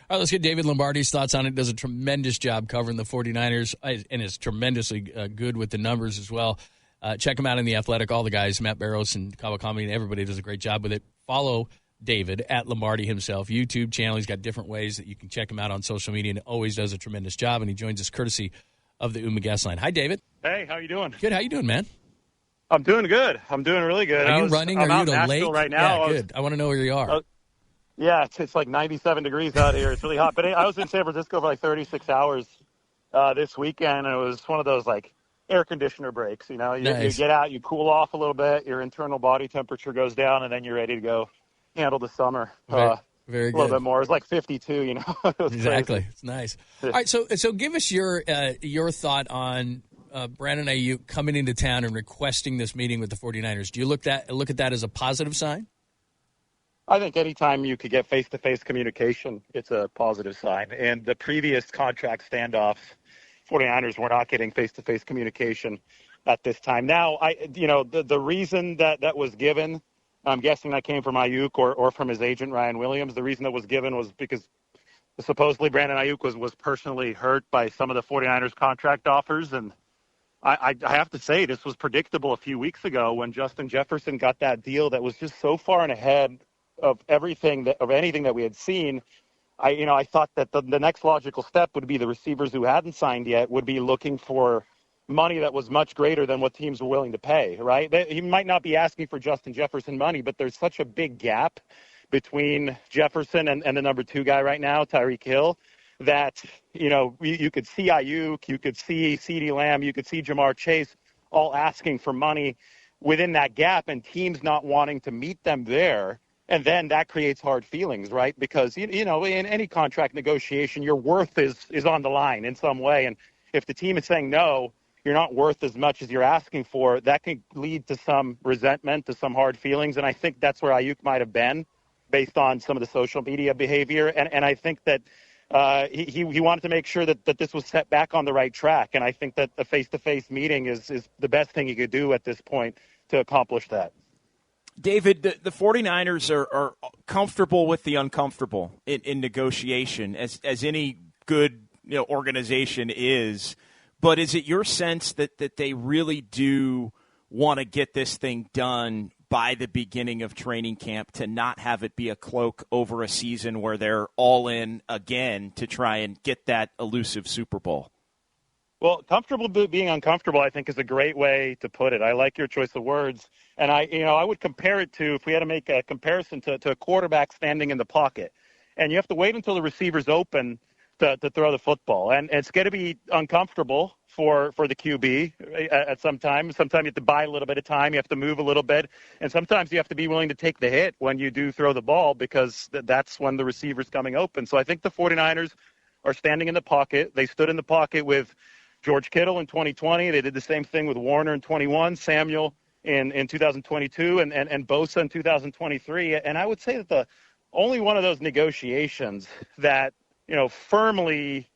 All right, let's get David Lombardi's thoughts on it. Does a tremendous job covering the 49ers and is tremendously good with the numbers as well. Check him out in The Athletic. All the guys, Matt Barrows and Kawakami, and everybody does a great job with it. Follow David at Lombardi himself, YouTube channel. He's got different ways that you can check him out on social media, and always does a tremendous job. And he joins us courtesy of the Uma Guest Line. Hi, David. Hey, how you doing? Good. How you doing, man? I'm doing good. I'm doing really good. Are you running? I'm Are you out in at a Nashville lake? right now. Yeah, good. I want to know where you are. Yeah, it's like 97 degrees out here. It's really hot. But I was in San Francisco for like 36 hours this weekend, and it was one of those like air conditioner breaks. You know, you get out, you cool off a little bit, your internal body temperature goes down, and then you're ready to go handle the summer. Very good. A little bit more. It's like 52, you know. Exactly. Crazy. It's nice. All right, so give us your thought on Brandon Aiyuk coming into town and requesting this meeting with the 49ers. Do you look at that as a positive sign? I think anytime you could get face-to-face communication, it's a positive sign. And the previous contract standoffs, 49ers were not getting face-to-face communication at this time. Now, the reason that was given, I'm guessing that came from Aiyuk or from his agent, Ryan Williams. The reason that was given was because supposedly Brandon Aiyuk was personally hurt by some of the 49ers contract offers. And I have to say, this was predictable a few weeks ago when Justin Jefferson got that deal that was just so far and ahead of anything that we had seen. I thought that the next logical step would be the receivers who hadn't signed yet would be looking for money that was much greater than what teams were willing to pay, right? He might not be asking for Justin Jefferson money, but there's such a big gap between Jefferson and the number 2 guy right now, Tyreek Hill, that, you could see Aiyuk, you could see CeeDee Lamb, you could see Jamar Chase all asking for money within that gap and teams not wanting to meet them there. And then that creates hard feelings, right? Because, in any contract negotiation, your worth is on the line in some way. And if the team is saying, no, you're not worth as much as you're asking for, that can lead to some resentment, to some hard feelings. And I think that's where Aiyuk might have been based on some of the social media behavior. And I think that he wanted to make sure that this was set back on the right track. And I think that a face-to-face meeting is the best thing he could do at this point to accomplish that. David, the 49ers are comfortable with the uncomfortable in negotiation, as any good organization is. But is it your sense that they really do want to get this thing done by the beginning of training camp to not have it be a cloak over a season where they're all in again to try and get that elusive Super Bowl? Well, comfortable being uncomfortable, I think, is a great way to put it. I like your choice of words. And I would compare it to, if we had to make a comparison to a quarterback standing in the pocket. And you have to wait until the receiver's open to throw the football. And it's going to be uncomfortable for the QB at some time. Sometimes you have to buy a little bit of time. You have to move a little bit. And sometimes you have to be willing to take the hit when you do throw the ball because that's when the receiver's coming open. So I think the 49ers are standing in the pocket. They stood in the pocket with George Kittle in 2020. They did the same thing with Warner in 21, Samuel in 2022, and Bosa in 2023. And I would say that the only one of those negotiations that, firmly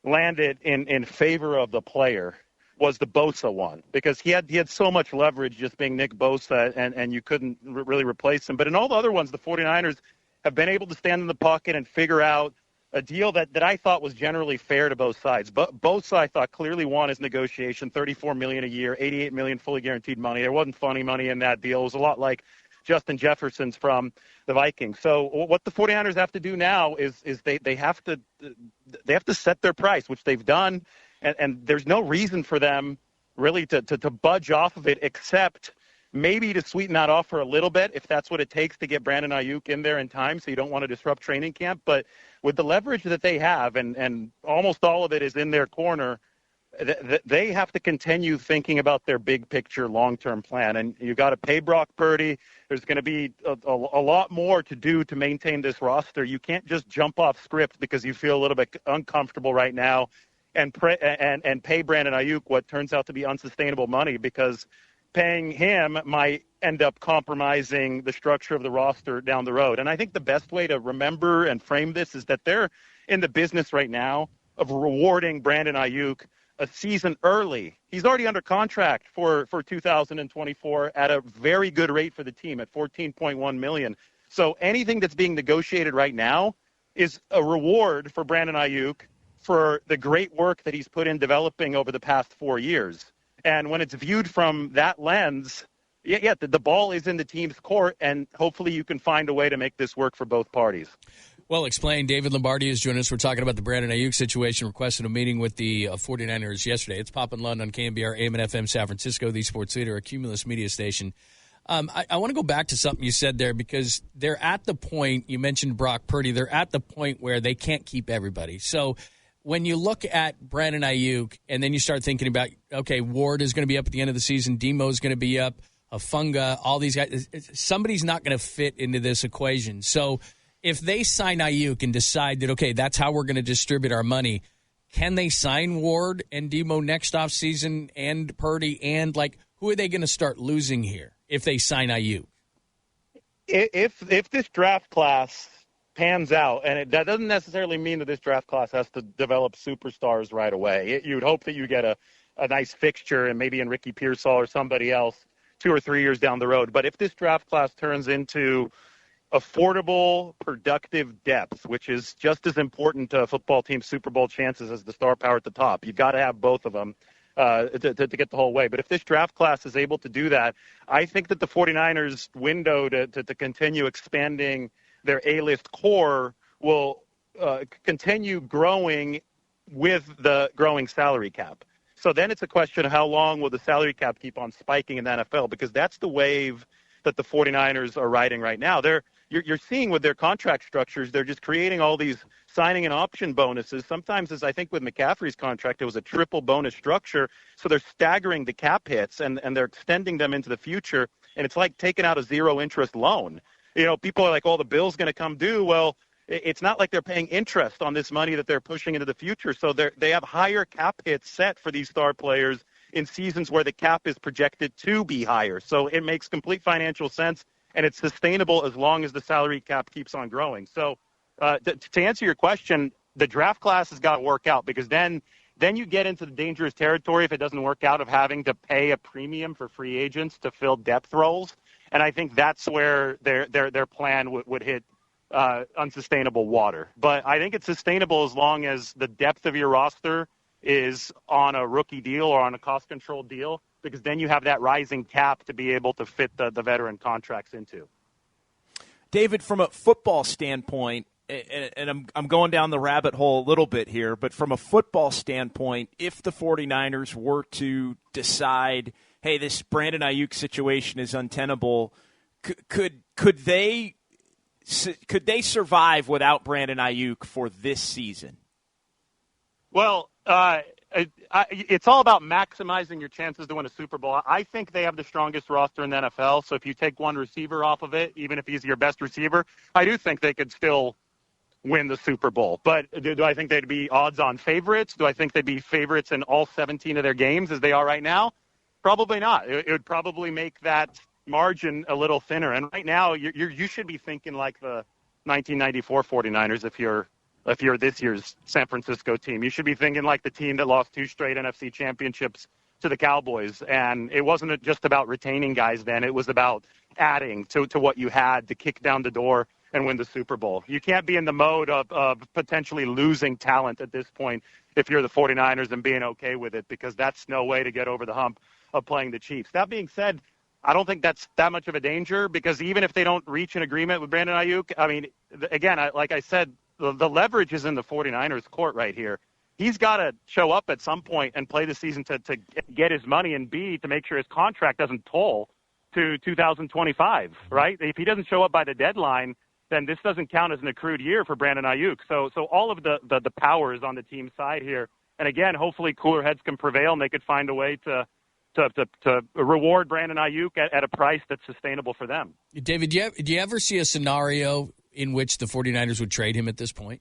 landed in favor of the player was the Bosa one, because he had so much leverage just being Nick Bosa, and you couldn't really replace him. But in all the other ones, the 49ers have been able to stand in the pocket and figure out a deal that I thought was generally fair to both sides. But Bosa, I thought, clearly won his negotiation, $34 million a year, $88 million fully guaranteed money. There wasn't funny money in that deal. It was a lot like Justin Jefferson's from the Vikings. So what the 49ers have to do now is they have to set their price, which they've done, and there's no reason for them really to budge off of it, except maybe to sweeten that offer a little bit if that's what it takes to get Brandon Aiyuk in there in time, so you don't want to disrupt training camp. But with the leverage that they have, and almost all of it is in their corner, they have to continue thinking about their big picture long-term plan. And you got to pay Brock Purdy. There's going to be a lot more to do to maintain this roster. You can't just jump off script because you feel a little bit uncomfortable right now and pay Brandon Aiyuk what turns out to be unsustainable money, because paying him might end up compromising the structure of the roster down the road. And I think the best way to remember and frame this is that they're in the business right now of rewarding Brandon Aiyuk a season early. He's already under contract for 2024 at a very good rate for the team at $14.1 million. So anything that's being negotiated right now is a reward for Brandon Aiyuk for the great work that he's put in developing over the past 4 years. And when it's viewed from that lens, the ball is in the team's court, and hopefully you can find a way to make this work for both parties. Well explained. David Lombardi is joining us. We're talking about the Brandon Aiyuk situation, requested a meeting with the 49ers yesterday. It's Pop and Lund on KNBR AM and FM San Francisco, the sports leader, a Cumulus media station. I want to go back to something you said there, because they're at the point, you mentioned Brock Purdy, they're at the point where they can't keep everybody. So when you look at Brandon Aiyuk and then you start thinking about, okay, Ward is going to be up at the end of the season, Demo is going to be up, Afunga, all these guys, somebody's not going to fit into this equation. So if they sign Aiyuk and decide that, okay, that's how we're going to distribute our money, can they sign Ward and Demo next offseason and Purdy? And, who are they going to start losing here if they sign Aiyuk? If this draft class pans out, and that doesn't necessarily mean that this draft class has to develop superstars right away. You'd hope that you get a nice fixture, and maybe in Ricky Pearsall or somebody else 2 or 3 years down the road. But if this draft class turns into affordable, productive depth, which is just as important to a football team's Super Bowl chances as the star power at the top, you've got to have both of them to get the whole way. But if this draft class is able to do that, I think that the 49ers window to continue expanding their A-list core will continue growing with the growing salary cap. So then it's a question of how long will the salary cap keep on spiking in the NFL, because that's the wave that the 49ers are riding right now. You're seeing with their contract structures, they're just creating all these signing and option bonuses. Sometimes, as I think with McCaffrey's contract, it was a triple bonus structure. So they're staggering the cap hits and they're extending them into the future. And it's like taking out a zero-interest loan. People are like, the bill's going to come due. Well, it's not like they're paying interest on this money that they're pushing into the future. So they have higher cap hits set for these star players in seasons where the cap is projected to be higher. So it makes complete financial sense, and it's sustainable as long as the salary cap keeps on growing. So to answer your question, the draft class has got to work out, because then you get into the dangerous territory, if it doesn't work out, of having to pay a premium for free agents to fill depth roles. And I think that's where their plan would hit unsustainable water. But I think it's sustainable as long as the depth of your roster is on a rookie deal or on a cost-controlled deal, because then you have that rising cap to be able to fit the veteran contracts into. David, from a football standpoint, and I'm going down the rabbit hole a little bit here, but from a football standpoint, if the 49ers were to decide, hey, this Brandon Aiyuk situation is untenable, could they survive without Brandon Aiyuk for this season? Well, it's all about maximizing your chances to win a Super Bowl. I think they have the strongest roster in the NFL, so if you take one receiver off of it, even if he's your best receiver, I do think they could still win the Super Bowl. But do I think they'd be odds-on favorites? Do I think they'd be favorites in all 17 of their games as they are right now? Probably not. It would probably make that margin a little thinner. And right now, you should be thinking like the 1994 49ers if you're this year's San Francisco team. You should be thinking like the team that lost 2 straight NFC championships to the Cowboys. And it wasn't just about retaining guys then. It was about adding to what you had to kick down the door and win the Super Bowl. You can't be in the mode of potentially losing talent at this point if you're the 49ers and being okay with it, because that's no way to get over the hump of playing the Chiefs. That being said, I don't think that's that much of a danger, because even if they don't reach an agreement with Brandon Aiyuk, I mean, again, like I said, the leverage is in the 49ers court right here. He's got to show up at some point and play the season to get his money, and B, to make sure his contract doesn't toll to 2025, right? If he doesn't show up by the deadline, then this doesn't count as an accrued year for Brandon Aiyuk. So all of the power is on the team's side here. And again, hopefully cooler heads can prevail and they could find a way to reward Brandon Aiyuk at a price that's sustainable for them. David, do you ever see a scenario in which the 49ers would trade him at this point?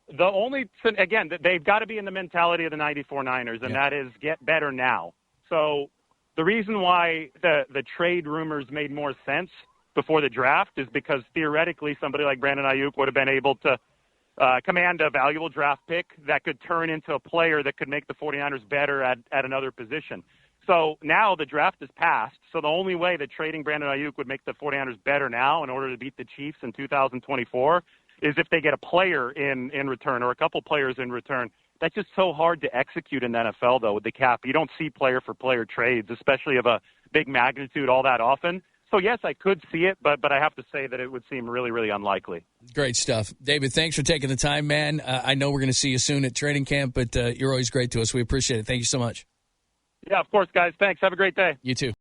Again, they've got to be in the mentality of the 94 Niners, and that is get better now. So the reason why the trade rumors made more sense before the draft is because theoretically somebody like Brandon Aiyuk would have been able to command a valuable draft pick that could turn into a player that could make the 49ers better at another position. So now the draft is passed, so the only way that trading Brandon Aiyuk would make the 49ers better now in order to beat the Chiefs in 2024 is if they get a player in return or a couple players in return. That's just so hard to execute in the NFL, though, with the cap. You don't see player-for-player trades, especially of a big magnitude, all that often. So, yes, I could see it, but I have to say that it would seem really, really unlikely. Great stuff. David, thanks for taking the time, man. I know we're going to see you soon at training camp, but you're always great to us. We appreciate it. Thank you so much. Yeah, of course, guys. Thanks. Have a great day. You too.